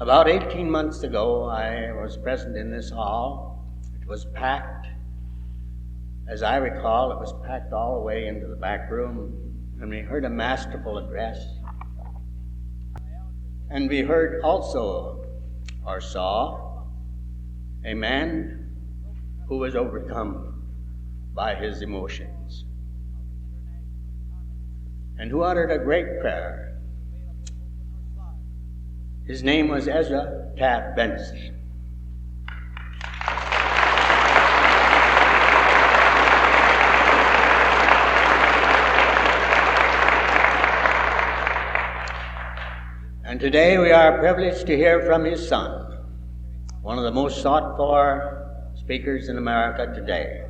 About 18 months ago, I was present in this hall. It was packed. As I recall, it was packed all the way into the back room, and we heard a masterful address. And we heard also, or saw, a man who was overcome by his emotions, and who uttered a great prayer. His name was Ezra Taft Benson. And today we are privileged to hear from his son, one of the most sought-for speakers in America today.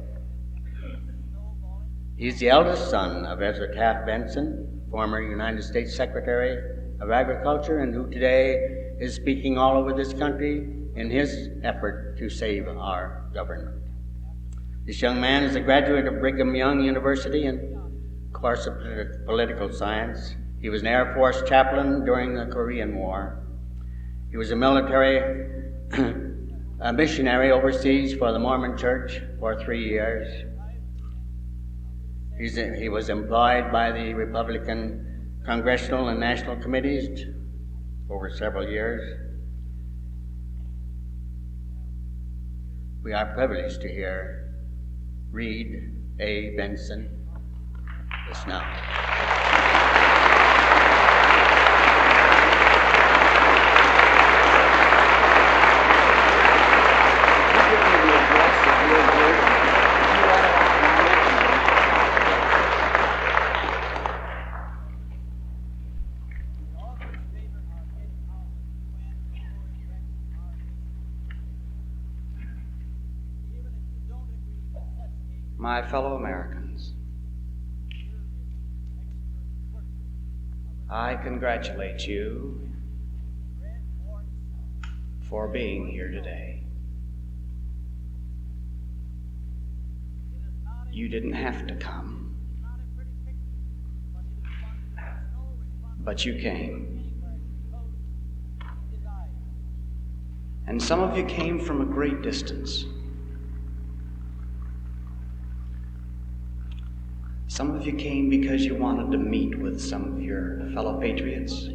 He's the eldest son of Ezra Taft Benson, former United States Secretary of Agriculture, and who today is speaking all over this country in his effort to save our government. This young man is a graduate of Brigham Young University in course of political science. He was an Air Force chaplain during the Korean War. He was a military missionary overseas for the Mormon Church for 3 years. He was employed by the Republican Congressional and National Committees over several years. We are privileged to hear Reed A. Benson just now. My fellow Americans, I congratulate you for being here today. You didn't have to come, but you came. And some of you came from a great distance. Some of you came because you wanted to meet with some of your fellow patriots.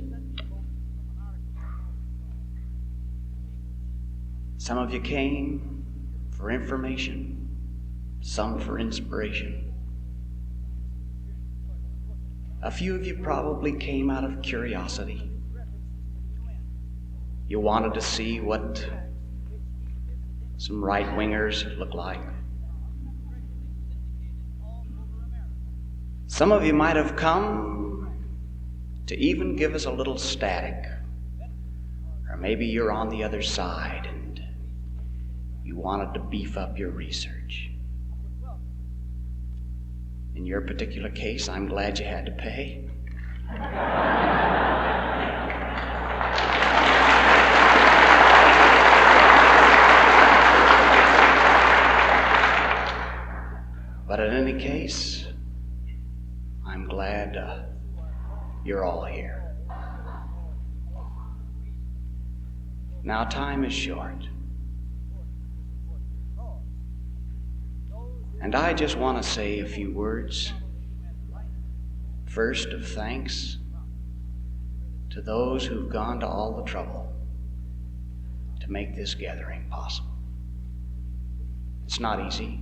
Some of you came for information, some for inspiration. A few of you probably came out of curiosity. You wanted to see what some right-wingers look like. Some of you might have come to even give us a little static. Or maybe you're on the other side and you wanted to beef up your research. In your particular case, I'm glad you had to pay. But in any case, I'm glad you're all here. Now, time is short. And I just want to say a few words, first of thanks to those who've gone to all the trouble to make this gathering possible. It's not easy.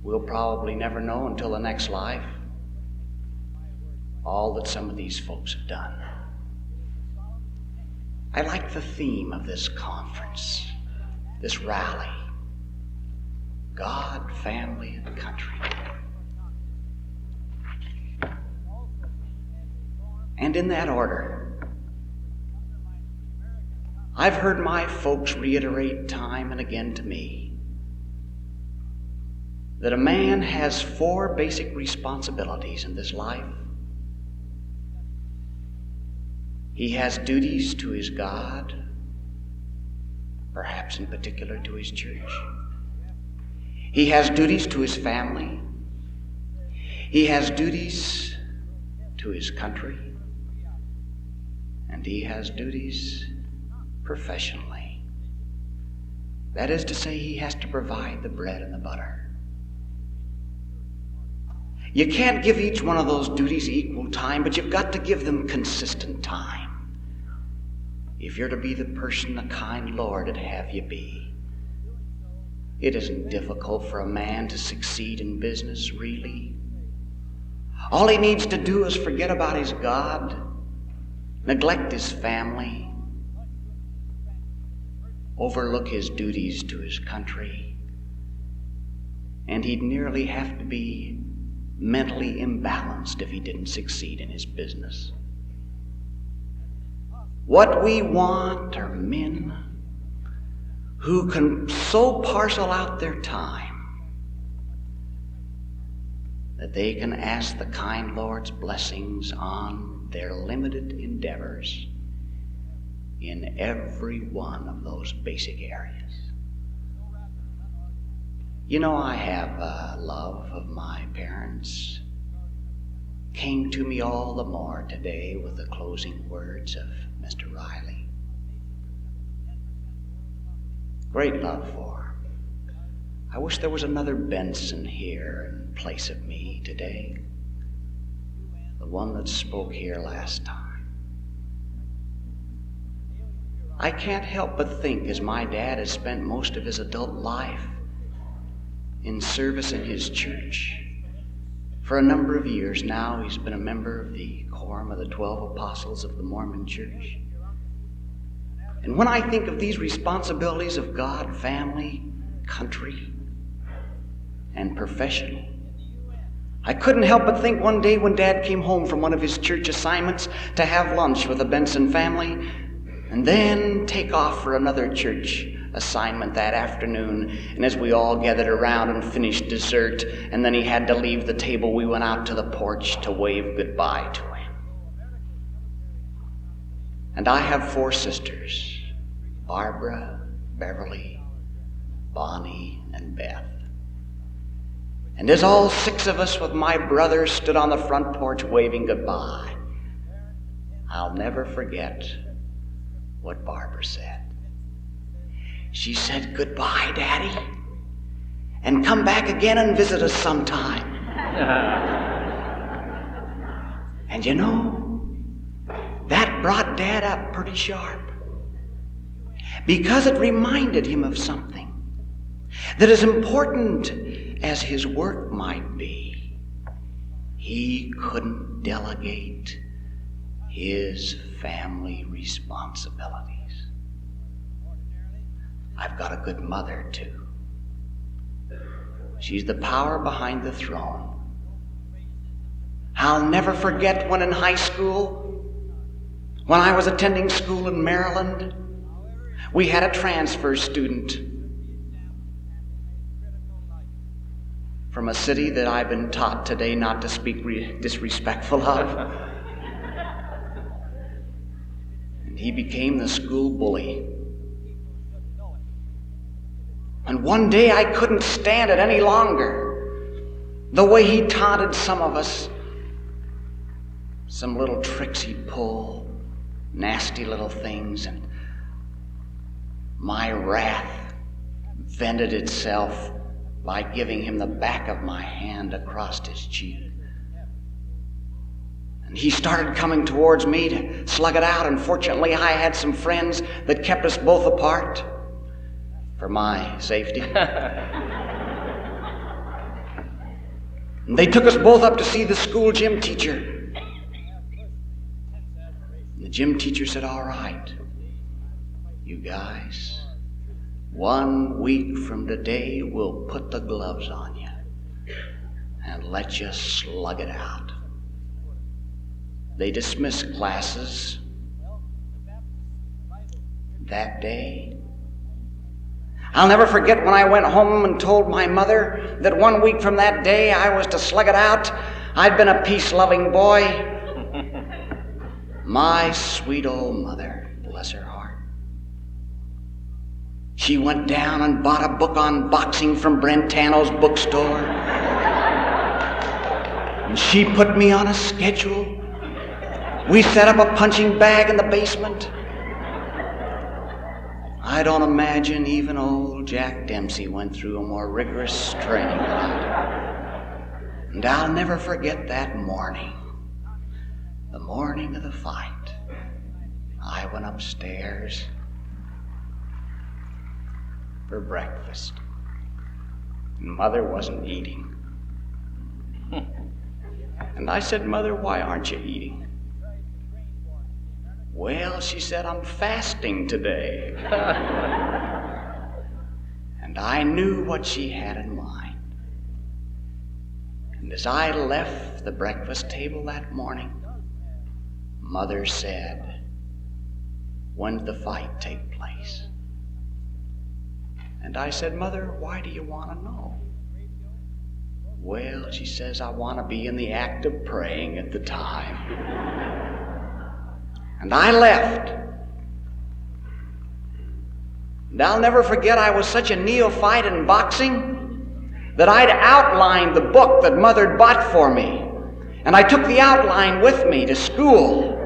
We'll probably never know until the next life all that some of these folks have done. I like the theme of this conference, this rally: God, family, and country. And in that order, I've heard my folks reiterate time and again to me that a man has 4 basic responsibilities in this life. He has duties to his God, perhaps in particular to his church. He has duties to his family. He has duties to his country. And he has duties professionally. That is to say, he has to provide the bread and the butter. You can't give each one of those duties equal time, but you've got to give them consistent time if you're to be the person the kind Lord would have you be. It isn't difficult for a man to succeed in business, really. All he needs to do is forget about his God, neglect his family, overlook his duties to his country, and he'd nearly have to be mentally imbalanced if he didn't succeed in his business. What we want are men who can so parcel out their time that they can ask the kind Lord's blessings on their limited endeavors in every one of those basic areas. You know, I have a love of my parents. Came to me all the more today with the closing words of Mr. Riley. Great love for him. I wish there was another Benson here in place of me today. The one that spoke here last time. I can't help but think, as my dad has spent most of his adult life in service in his church. For a number of years now, he's been a member of the Quorum of the 12 Apostles of the Mormon Church. And when I think of these responsibilities of God, family, country, and profession, I couldn't help but think one day when Dad came home from one of his church assignments to have lunch with the Benson family, and then take off for another church assignment that afternoon. And as we all gathered around and finished dessert, and then he had to leave the table, we went out to the porch to wave goodbye to him. And I have 4 sisters, Barbara, Beverly, Bonnie, and Beth. And as all 6 of us with my brother stood on the front porch waving goodbye, I'll never forget what Barbara said. She said, "Goodbye, Daddy, and come back again and visit us sometime." And you know, that brought Dad up pretty sharp, because it reminded him of something that, as important as his work might be, he couldn't delegate his family responsibilities. I've got a good mother, too. She's the power behind the throne. I'll never forget when in high school, when I was attending school in Maryland, we had a transfer student from a city that I've been taught today not to speak disrespectful of. And he became the school bully. And one day I couldn't stand it any longer. The way he taunted some of us, some little tricks he'd pull, nasty little things, and my wrath vented itself by giving him the back of my hand across his cheek. And he started coming towards me to slug it out, and fortunately I had some friends that kept us both apart for my safety. And they took us both up to see the school gym teacher. And the gym teacher said, "All right, you guys, 1 week from today, we'll put the gloves on you and let you slug it out." They dismissed classes that day. I'll never forget when I went home and told my mother that 1 week from that day I was to slug it out. I'd been a peace-loving boy. My sweet old mother, bless her heart. She went down and bought a book on boxing from Brentano's bookstore. And she put me on a schedule. We set up a punching bag in the basement. I don't imagine even old Jack Dempsey went through a more rigorous training than I did. And I'll never forget that morning, the morning of the fight. I went upstairs for breakfast. Mother wasn't eating. And I said, "Mother, why aren't you eating?" "Well," she said, "I'm fasting today." And I knew what she had in mind. And as I left the breakfast table that morning, Mother said, "When did the fight take place?" And I said, "Mother, why do you want to know?" "Well," she says, "I want to be in the act of praying at the time." And I left. And I'll never forget, I was such a neophyte in boxing that I'd outlined the book that Mother had bought for me. And I took the outline with me to school.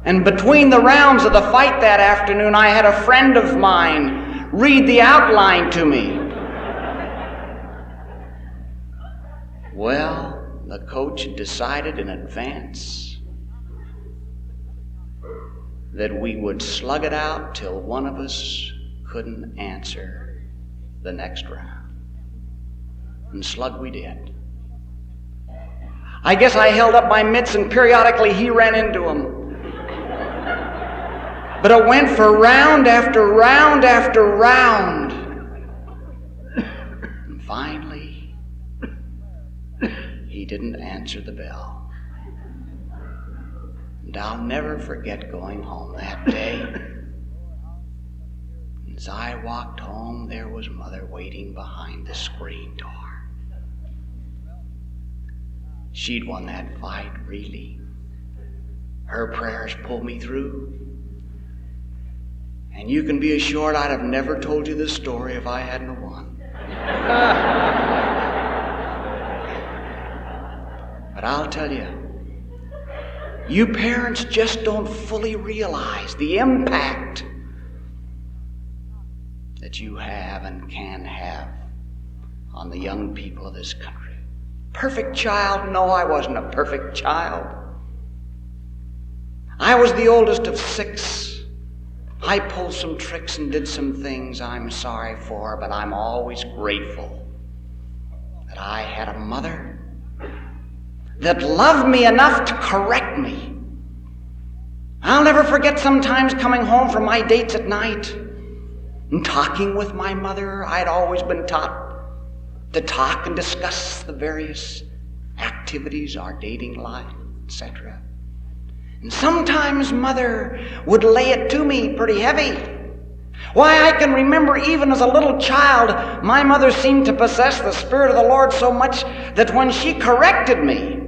And between the rounds of the fight that afternoon, I had a friend of mine read the outline to me. Well, the coach had decided in advance that we would slug it out till one of us couldn't answer the next round. And slug we did. I guess I held up my mitts and periodically he ran into him. But it went for round after round after round. And finally, he didn't answer the bell. And I'll never forget going home that day. As I walked home, there was Mother waiting behind the screen door. She'd won that fight, really. Her prayers pulled me through. And you can be assured I'd have never told you this story if I hadn't won. But I'll tell you, you parents just don't fully realize the impact that you have and can have on the young people of this country. Perfect child? No, I wasn't a perfect child. I was the oldest of 6. I pulled some tricks and did some things I'm sorry for, but I'm always grateful that I had a mother that loved me enough to correct me. I'll never forget sometimes coming home from my dates at night and talking with my mother. I'd always been taught to talk and discuss the various activities, our dating life, etc. And sometimes Mother would lay it to me pretty heavy. Why, I can remember even as a little child, my mother seemed to possess the Spirit of the Lord so much that when she corrected me,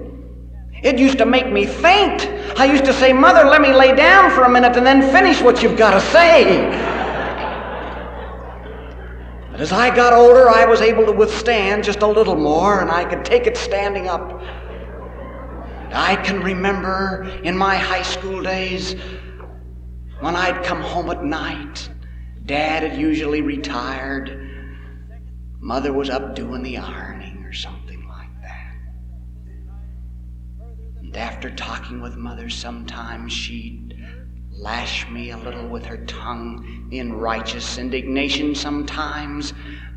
it used to make me faint. I used to say, "Mother, let me lay down for a minute and then finish what you've got to say." But as I got older, I was able to withstand just a little more, and I could take it standing up. I can remember in my high school days when I'd come home at night. Dad had usually retired. Mother was up doing the ironing or something like that. And after talking with Mother, sometimes she'd lash me a little with her tongue in righteous indignation sometimes,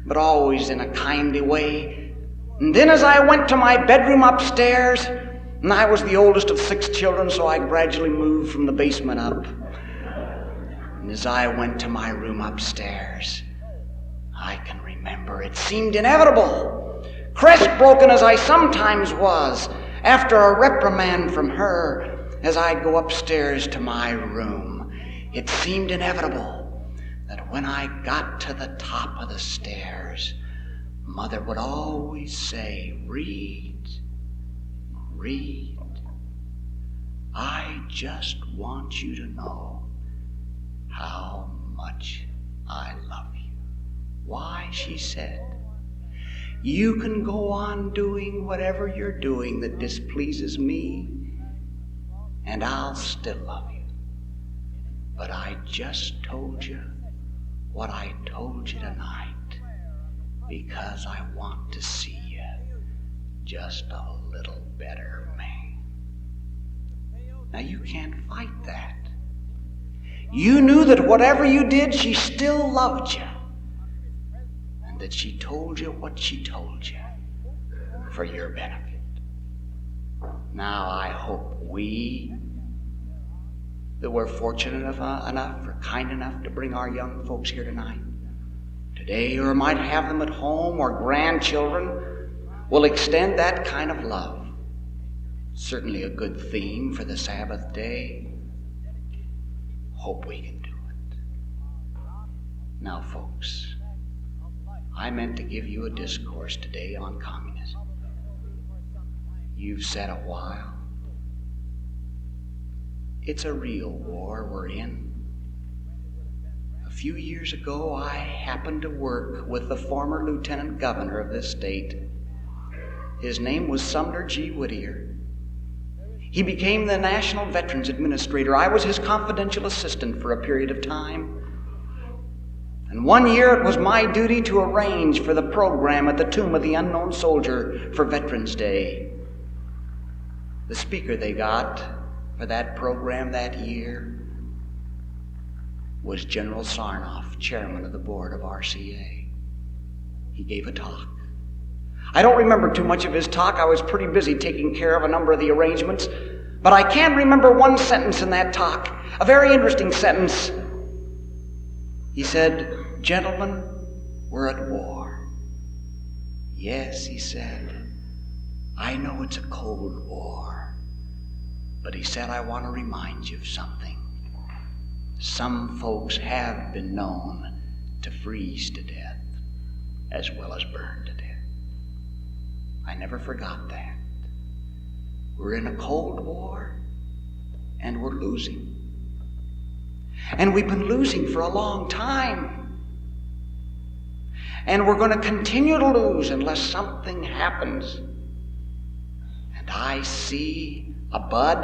but always in a kindly way. And then as I went to my bedroom upstairs, and I was the oldest of 6 children, so I gradually moved from the basement up. And as I went to my room upstairs, I can remember it seemed inevitable. Crest-broken as I sometimes was, after a reprimand from her, as I go upstairs to my room, it seemed inevitable that when I got to the top of the stairs, Mother would always say, "Read. Read. I just want you to know how much I love you." Why, she said, "You can go on doing whatever you're doing that displeases me, and I'll still love you. But I just told you what I told you tonight because I want to see you just a little better man. Now you can't fight that. You knew that whatever you did, she still loved you. And that she told you what she told you for your benefit. Now I hope we that were fortunate enough or kind enough to bring our young folks here tonight, today, or might have them at home, or grandchildren, will extend that kind of love. Certainly a good theme for the Sabbath day. Hope we can do it. Now, folks, I meant to give you a discourse today on communism. You've said a while. It's a real war we're in. A few years ago, I happened to work with the former lieutenant governor of this state. His name was Sumner G. Whittier. He became the National Veterans Administrator. I was his confidential assistant for a period of time. And one year it was my duty to arrange for the program at the Tomb of the Unknown Soldier for Veterans Day. The speaker they got for that program that year was General Sarnoff, chairman of the board of RCA. He gave a talk. I don't remember too much of his talk. I was pretty busy taking care of a number of the arrangements. But I can remember one sentence in that talk, a very interesting sentence. He said, "Gentlemen, we're at war." "Yes," he said, "I know it's a cold war." But he said, "I want to remind you of something. Some folks have been known to freeze to death as well as burn to death." I never forgot that. We're in a cold war, and we're losing. And we've been losing for a long time. And we're going to continue to lose unless something happens. And I see a bud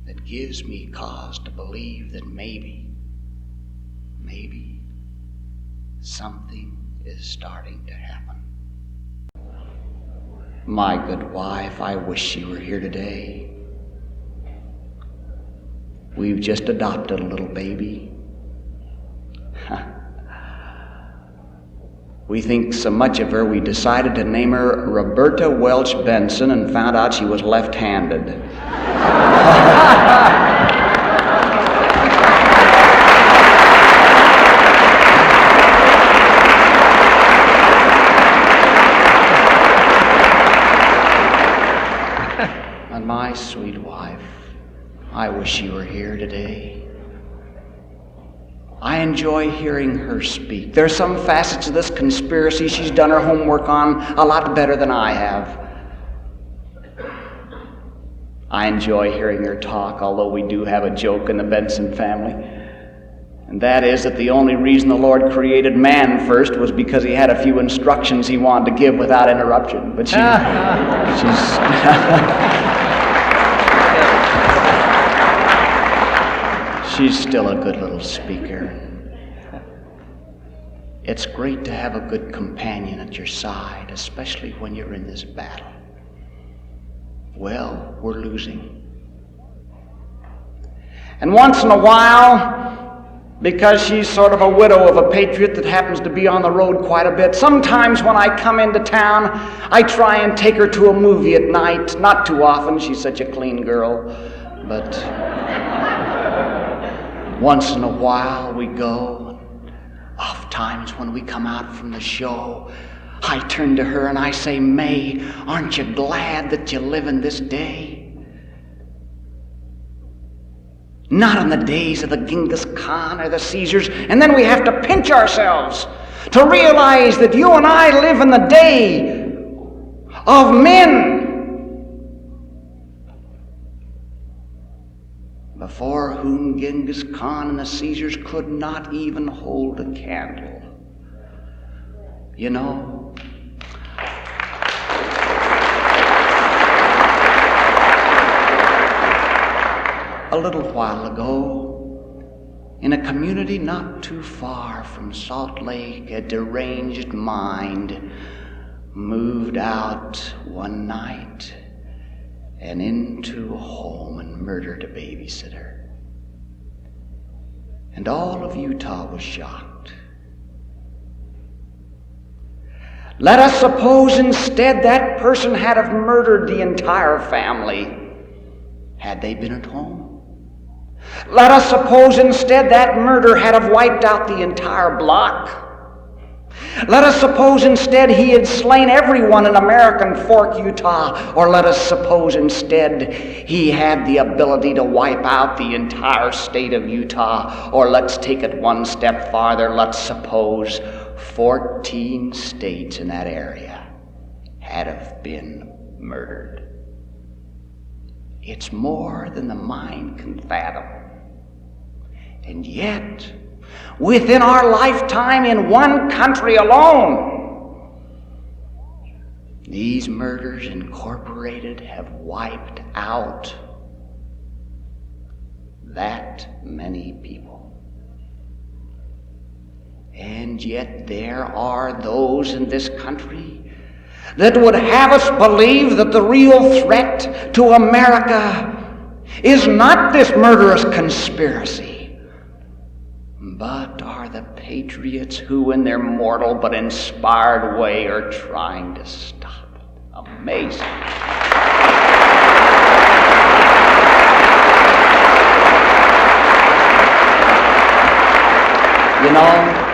that gives me cause to believe that maybe something is starting to happen. My good wife, I wish she were here today. We've just adopted a little baby. We think so much of her, we decided to name her Roberta Welch Benson and found out she was left-handed. And my sweet wife, I wish she were here today. I enjoy hearing her speak. There are some facets of this conspiracy she's done her homework on a lot better than I have. I enjoy hearing her talk, although we do have a joke in the Benson family. And that is that the only reason the Lord created man first was because he had a few instructions he wanted to give without interruption. But she's still a good little speaker. It's great to have a good companion at your side, especially when you're in this battle. Well, we're losing. And once in a while, because she's sort of a widow of a patriot that happens to be on the road quite a bit, sometimes when I come into town, I try and take her to a movie at night. Not too often, she's such a clean girl, but once in a while we go. Oft times when we come out from the show, I turn to her and I say, "May, aren't you glad that you live in this day? Not in the days of the Genghis Khan or the Caesars." And then we have to pinch ourselves to realize that you and I live in the day of men before whom Genghis Khan and the Caesars could not even hold a candle. You know, A little while ago, in a community not too far from Salt Lake, a deranged mind moved out one night and into a home and murdered a babysitter. And all of Utah was shocked. Let us suppose instead that person had have murdered the entire family had they been at home. Let us suppose instead that murder had have wiped out the entire block. Let us suppose instead he had slain everyone in American Fork, Utah. Or let us suppose instead he had the ability to wipe out the entire state of Utah. Or let's take it one step farther. Let's suppose 14 states in that area had have been murdered. It's more than the mind can fathom. And yet, within our lifetime in one country alone, these murders incorporated have wiped out that many people. And yet there are those in this country that would have us believe that the real threat to America is not this murderous conspiracy, but are the patriots who in their mortal but inspired way are trying to stop it. Amazing. You know,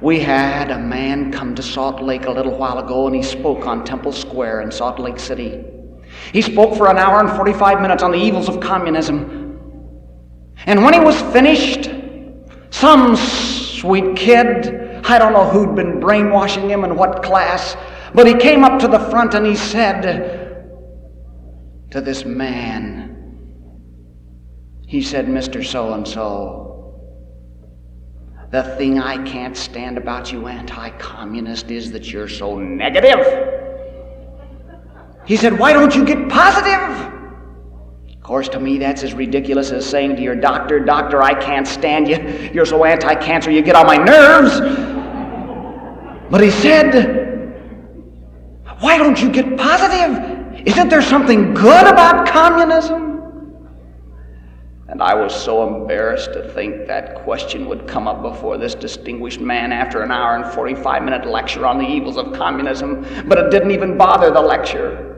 we had a man come to Salt Lake a little while ago, and he spoke on Temple Square in Salt Lake City. He spoke for an hour and 45 minutes on the evils of communism. And when he was finished, some sweet kid, I don't know who'd been brainwashing him and what class, but he came up to the front and he said to this man, he said, "Mr. So-and-so, the thing I can't stand about you anti-communist is that you're so negative." He said, "Why don't you get positive?" Of course, to me, that's as ridiculous as saying to your doctor, "Doctor, I can't stand you. You're so anti-cancer, you get on my nerves." But he said, "Why don't you get positive? Isn't there something good about communism?" And I was so embarrassed to think that question would come up before this distinguished man after an hour and 45-minute lecture on the evils of communism. But it didn't even bother the lecture.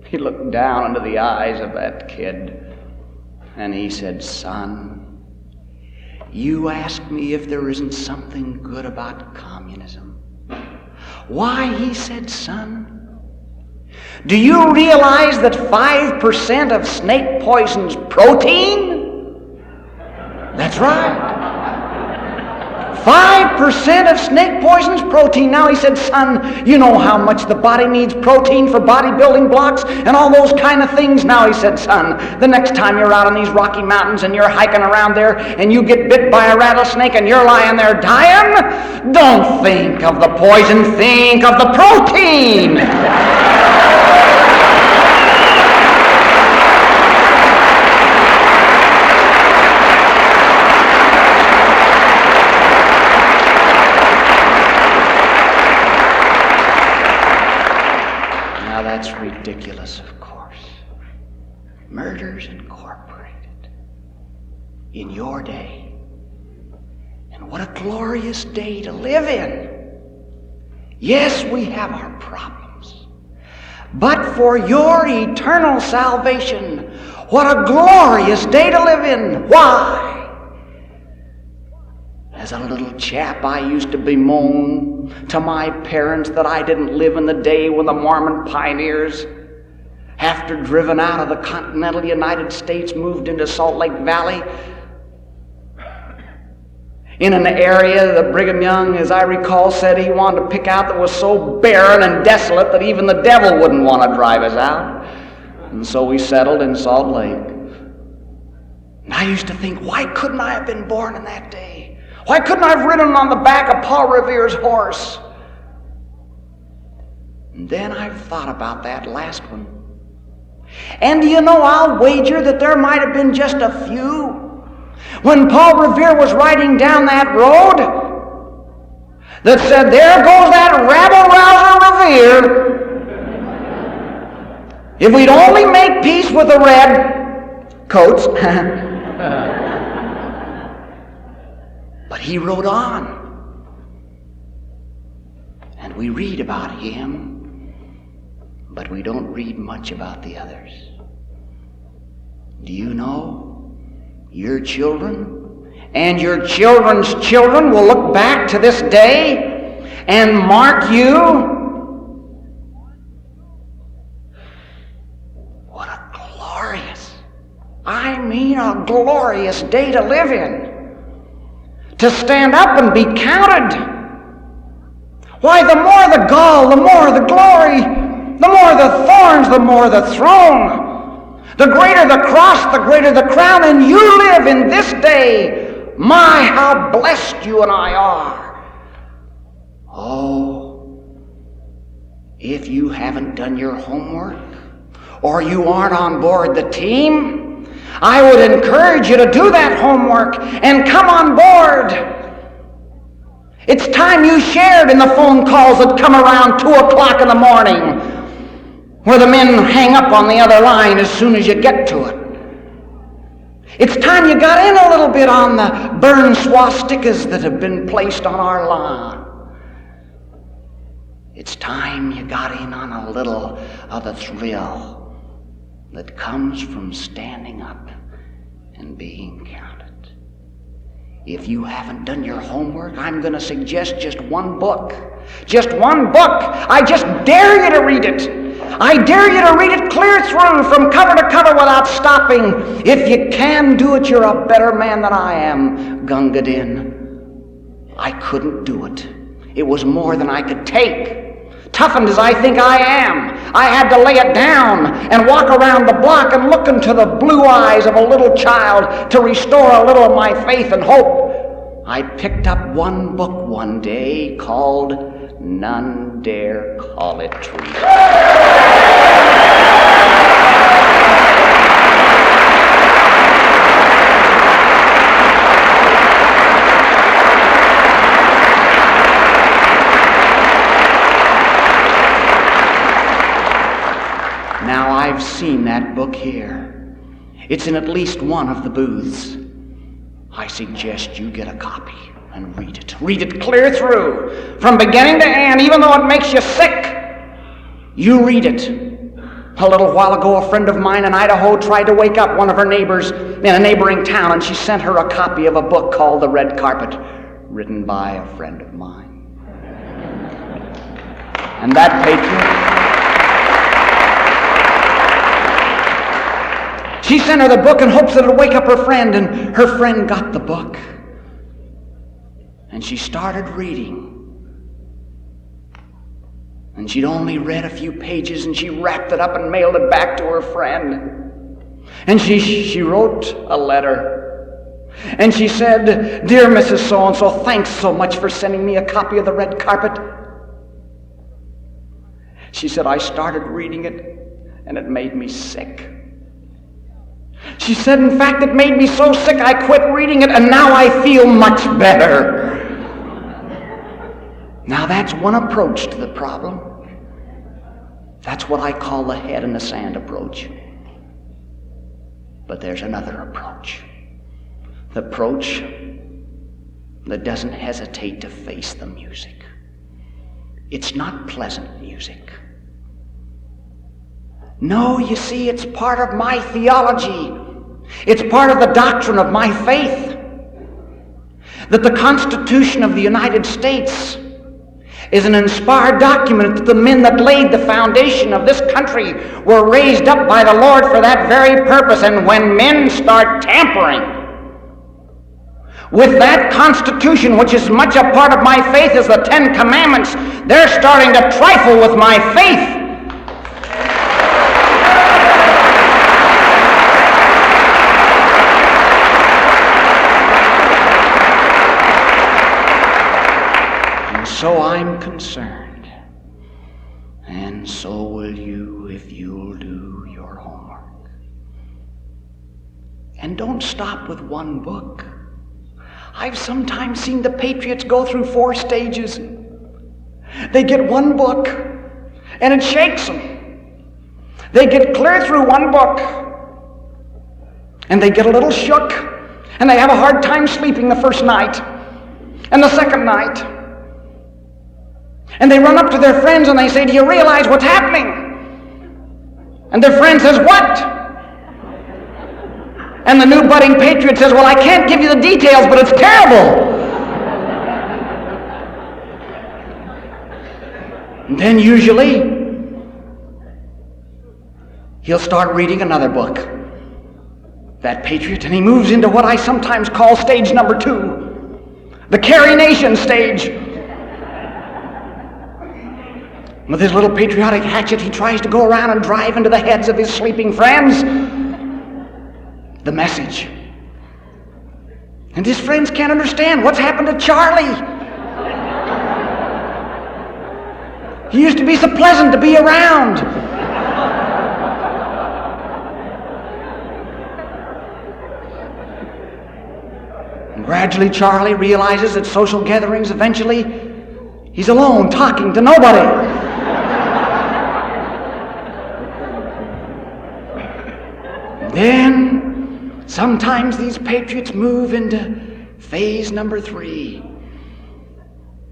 He looked down into the eyes of that kid and he said, "Son, you ask me if there isn't something good about communism. Why," he said, "son, do you realize that 5% of snake poison's protein?" That's right. 5% of snake poison's protein. Now he said, "Son, you know how much the body needs protein for bodybuilding blocks and all those kind of things." Now he said, "Son, the next time you're out on these Rocky Mountains and you're hiking around there and you get bit by a rattlesnake and you're lying there dying, don't think of the poison, think of the protein." That's ridiculous, of course. Murders incorporated in your day. And what a glorious day to live in. Yes, we have our problems. But for your eternal salvation, what a glorious day to live in. Why? As a little chap, I used to bemoan to my parents that I didn't live in the day when the Mormon pioneers, after driven out of the continental United States, moved into Salt Lake Valley in an area that Brigham Young, as I recall, said he wanted to pick out that was so barren and desolate that even the devil wouldn't want to drive us out. And so we settled in Salt Lake. And I used to think, why couldn't I have been born in that day? Why couldn't I have ridden on the back of Paul Revere's horse? And then I've thought about that last one. And do you know, I'll wager that there might have been just a few. When Paul Revere was riding down that road, that said, there goes that rabble-rouser Revere. If we'd only make peace with the red coats. But he rode on. And we read about him, but we don't read much about the others. Do you know? Your children and your children's children will look back to this day and mark you. What a glorious, I mean a glorious day to live in. To stand up and be counted. Why, the more the gall, the more the glory, the more the thorns, the more the throne. The greater the cross, the greater the crown, and you live in this day. My, how blessed you and I are. Oh, if you haven't done your homework, or you aren't on board the team, I would encourage you to do that homework and come on board. It's time you shared in the phone calls that come around 2 o'clock in the morning, where the men hang up on the other line as soon as you get to it. It's time you got in a little bit on the burned swastikas that have been placed on our lawn. It's time you got in on a little of the thrill that comes from standing up and being counted. If you haven't done your homework, I'm going to suggest just one book. Just one book. I just dare you to read it. I dare you to read it clear through from cover to cover without stopping. If you can do it, you're a better man than I am, Gunga Din. I couldn't do it. It was more than I could take. Toughened as I think I am, I had to lay it down and walk around the block and look into the blue eyes of a little child to restore a little of my faith and hope. I picked up one book one day called None Dare Call It Treason. Now, I've seen that book here. It's in at least one of the booths. I suggest you get a copy and read it. Read it clear through, from beginning to end, even though it makes you sick. You read it. A little while ago, a friend of mine in Idaho tried to wake up one of her neighbors in a neighboring town, and she sent her a copy of a book called The Red Carpet, written by a friend of mine. And that patriot, she sent her the book in hopes that it would wake up her friend, and her friend got the book. And she started reading. And she'd only read a few pages, and she wrapped it up and mailed it back to her friend. And she wrote a letter. And she said, "Dear Mrs. So-and-so, thanks so much for sending me a copy of The Red Carpet." She said, "I started reading it, and it made me sick." She said, "In fact, it made me so sick I quit reading it, and now I feel much better." Now, that's one approach to the problem. That's what I call the head in the sand approach. But there's another approach. The approach that doesn't hesitate to face the music. It's not pleasant music. No, you see, it's part of my theology. It's part of the doctrine of my faith. That the Constitution of the United States is an inspired document, that the men that laid the foundation of this country were raised up by the Lord for that very purpose. And when men start tampering with that Constitution, which is much a part of my faith as the Ten Commandments, they're starting to trifle with my faith. So I'm concerned, and so will you if you'll do your homework. And don't stop with one book. I've sometimes seen the patriots go through 4 stages. They get one book, and it shakes them. They get clear through one book, and they get a little shook, and they have a hard time sleeping the first night, and the second night. And they run up to their friends and they say, "Do you realize what's happening?" And their friend says, "What?" And the new budding patriot says, "Well, I can't give you the details, but it's terrible." And then usually, he'll start reading another book, that patriot, and he moves into what I sometimes call stage number 2, the Carry Nation stage. With his little patriotic hatchet, he tries to go around and drive into the heads of his sleeping friends the message. And his friends can't understand what's happened to Charlie. He used to be so pleasant to be around. And gradually Charlie realizes at social gatherings eventually he's alone, talking to nobody. Then sometimes these patriots move into phase number 3.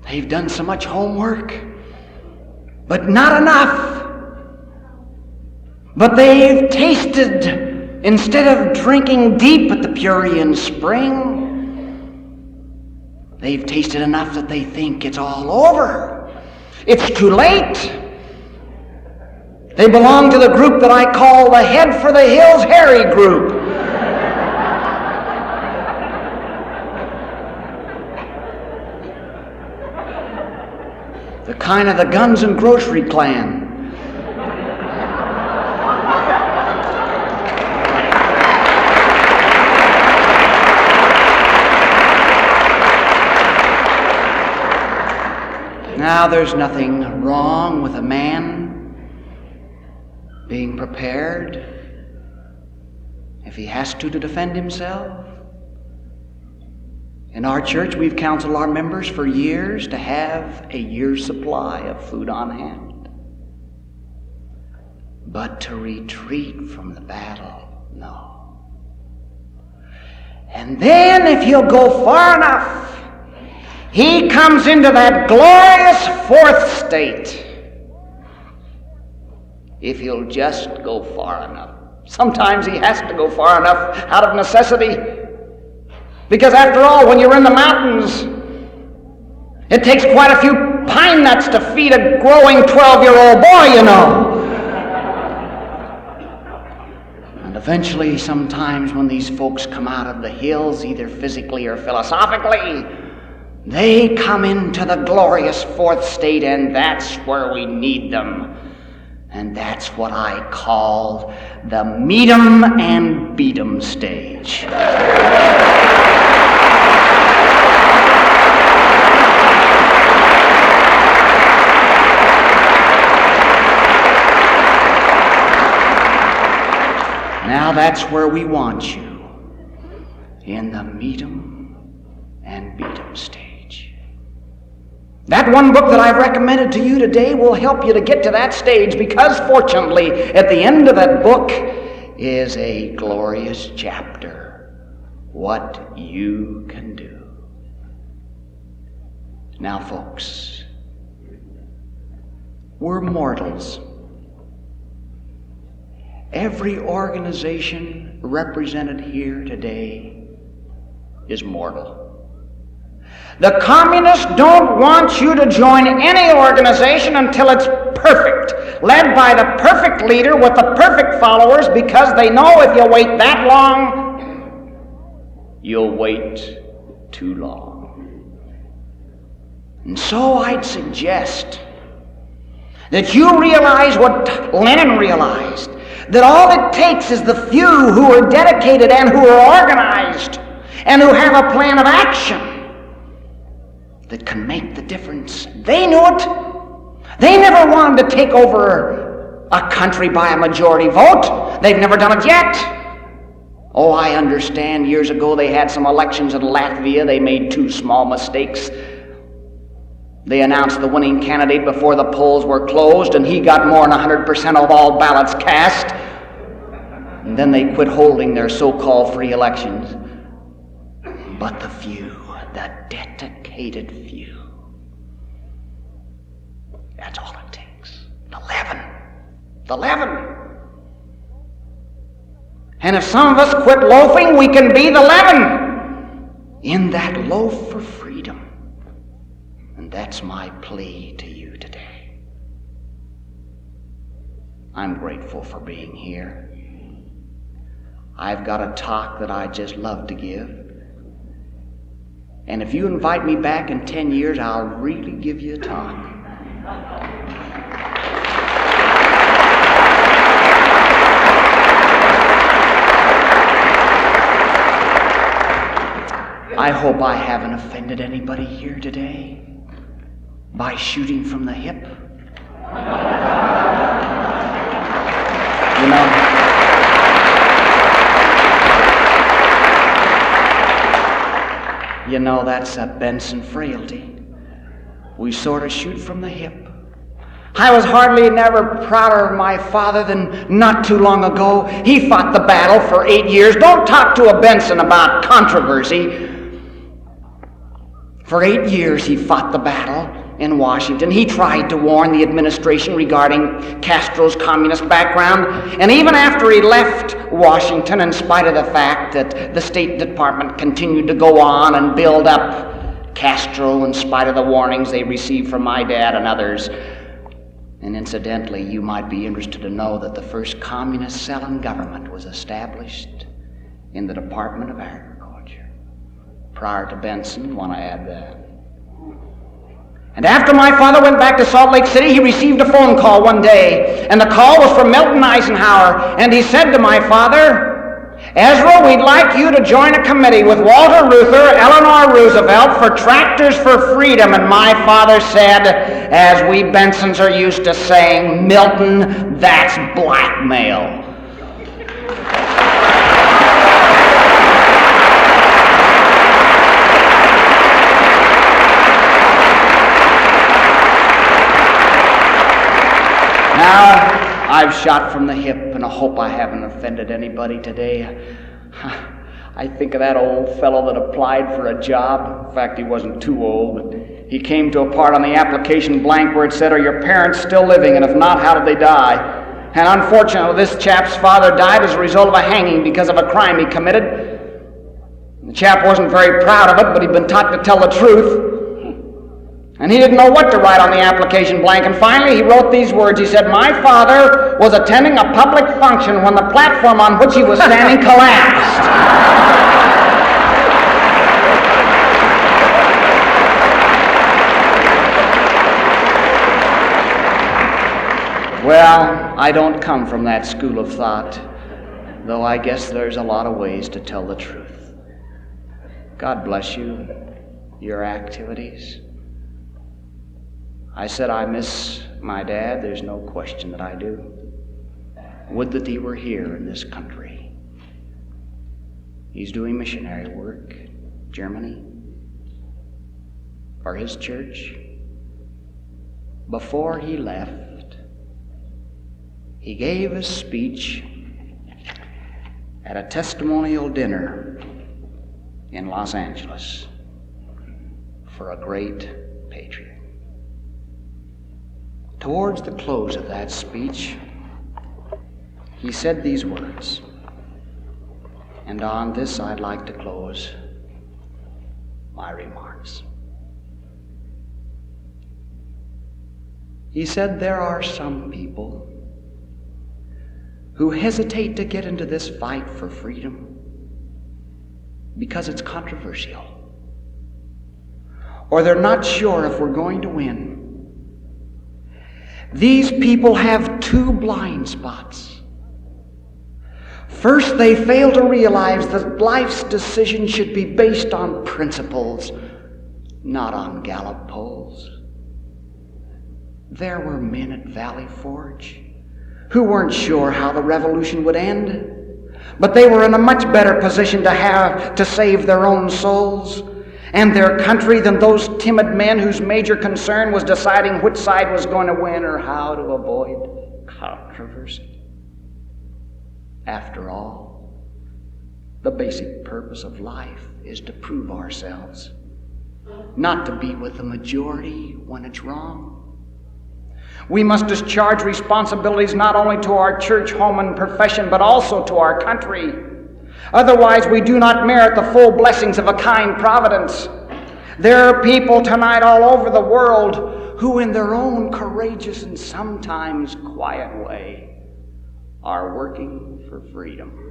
They've done so much homework, but not enough. But they've tasted, instead of drinking deep at the Purian spring, they've tasted enough that they think it's all over. It's too late. They belong to the group that I call the Head for the Hills Harry group. The kind of the guns and grocery clan. Now, there's nothing wrong with a man being prepared, if he has to defend himself. In our church, we've counseled our members for years to have a year's supply of food on hand. But to retreat from the battle, no. And then, if he'll go far enough, he comes into that glorious 4th state. If he'll just go far enough. Sometimes he has to go far enough out of necessity. Because after all, when you're in the mountains, it takes quite a few pine nuts to feed a growing 12-year-old boy, you know. And eventually, sometimes when these folks come out of the hills, either physically or philosophically, they come into the glorious 4th state, and that's where we need them. And that's what I call the meet 'em and beat 'em stage. Now that's where we want you, in the meet 'em and beat 'em stage. That one book that I've recommended to you today will help you to get to that stage, because fortunately, at the end of that book is a glorious chapter, what you can do. Now, folks, we're mortals. Every organization represented here today is mortal. The communists don't want you to join any organization until it's perfect, led by the perfect leader with the perfect followers, because they know if you wait that long, you'll wait too long. And so I'd suggest that you realize what Lenin realized, that all it takes is the few who are dedicated and who are organized and who have a plan of action that can make the difference. They knew it. They never wanted to take over a country by a majority vote. They've never done it yet. Oh, I understand years ago they had some elections in Latvia. They made 2 small mistakes. They announced the winning candidate before the polls were closed, and he got more than 100% of all ballots cast. And then they quit holding their so-called free elections. But the few, the dedicated few, that's all it takes. The leaven. And if some of us quit loafing, we can be the leaven in that loaf for freedom. And that's my plea to you today. I'm grateful for being here. I've got a talk that I just love to give. And if you invite me back in 10 years, I'll really give you a talk. I hope I haven't offended anybody here today by shooting from the hip. You know, that's a Benson frailty. We sort of shoot from the hip. I was hardly never prouder of my father than not too long ago. He fought the battle for 8 years. Don't talk to a Benson about controversy. For 8 years he fought the battle in Washington. He tried to warn the administration regarding Castro's communist background. And even after he left Washington, in spite of the fact that the State Department continued to go on and build up Castro in spite of the warnings they received from my dad and others. And incidentally, you might be interested to know that the first communist cell in government was established in the Department of Agriculture. Prior to Benson, want to add that. And after my father went back to Salt Lake City, he received a phone call one day. And the call was from Milton Eisenhower. And he said to my father, "Ezra, we'd like you to join a committee with Walter Reuther, Eleanor Roosevelt for Tractors for Freedom." And my father said, as we Bensons are used to saying, "Milton, that's blackmail." Now, I've shot from the hip, and I hope I haven't offended anybody today. I think of that old fellow that applied for a job. In fact, he wasn't too old. He came to a part on the application blank where it said, "Are your parents still living? And if not, how did they die?" And unfortunately, this chap's father died as a result of a hanging because of a crime he committed. The chap wasn't very proud of it, but he'd been taught to tell the truth. And he didn't know what to write on the application blank. And finally, he wrote these words. He said, "My father was attending a public function when the platform on which he was standing collapsed." Well, I don't come from that school of thought, though I guess there's a lot of ways to tell the truth. God bless you, your activities. I said I miss my dad. There's no question that I do. Would that he were here in this country. He's doing missionary work, Germany, for his church. Before he left, he gave a speech at a testimonial dinner in Los Angeles for a great patriot. Towards the close of that speech, he said these words, and on this I'd like to close my remarks. He said, "There are some people who hesitate to get into this fight for freedom because it's controversial, or they're not sure if we're going to win. These people have 2 blind spots. First, they fail to realize that life's decision should be based on principles, not on Gallup polls. There were men at Valley Forge who weren't sure how the revolution would end, But they were in a much better position to save their own souls and their country than those timid men whose major concern was deciding which side was going to win or how to avoid controversy. After all, the basic purpose of life is to prove ourselves, not to be with the majority when it's wrong. We must discharge responsibilities not only to our church, home, and profession, but also to our country. Otherwise, we do not merit the full blessings of a kind providence. There are people tonight all over the world who, in their own courageous and sometimes quiet way, are working for freedom.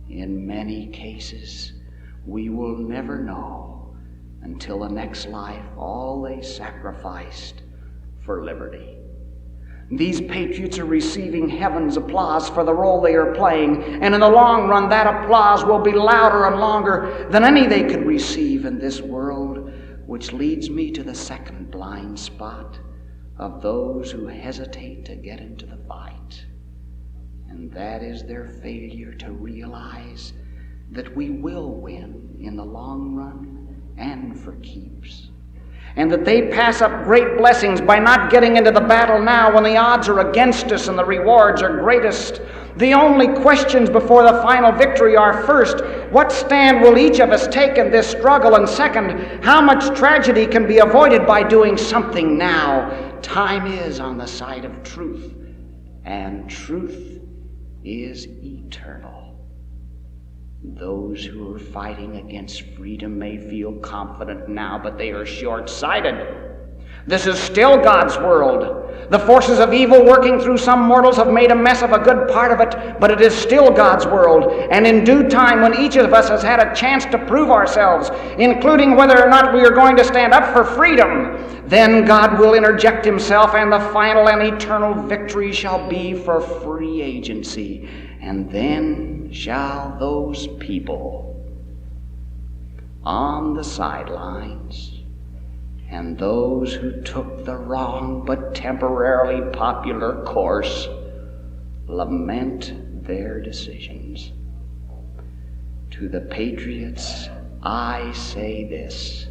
In many cases, we will never know until the next life all they sacrificed for liberty. These patriots are receiving heaven's applause for the role they are playing, and in the long run that applause will be louder and longer than any they could receive in this world, which leads me to the second blind spot of those who hesitate to get into the fight, and that is their failure to realize that we will win in the long run and for keeps, and that they pass up great blessings by not getting into the battle now when the odds are against us and the rewards are greatest. The only questions before the final victory are, first, what stand will each of us take in this struggle? And second, how much tragedy can be avoided by doing something now? Time is on the side of truth, and truth is eternal. Those who are fighting against freedom may feel confident now, but they are short-sighted. This is still God's world. The forces of evil working through some mortals have made a mess of a good part of it, but it is still God's world. And in due time, when each of us has had a chance to prove ourselves, including whether or not we are going to stand up for freedom, then God will interject himself, and the final and eternal victory shall be for free agency. And then shall those people on the sidelines and those who took the wrong but temporarily popular course lament their decisions. To the patriots, I say this: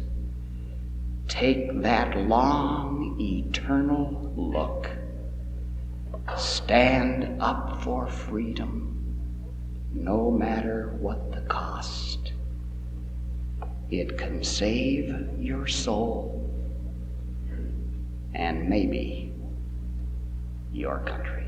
take that long, eternal look. Stand up for freedom, no matter what the cost. It can save your soul and maybe your country.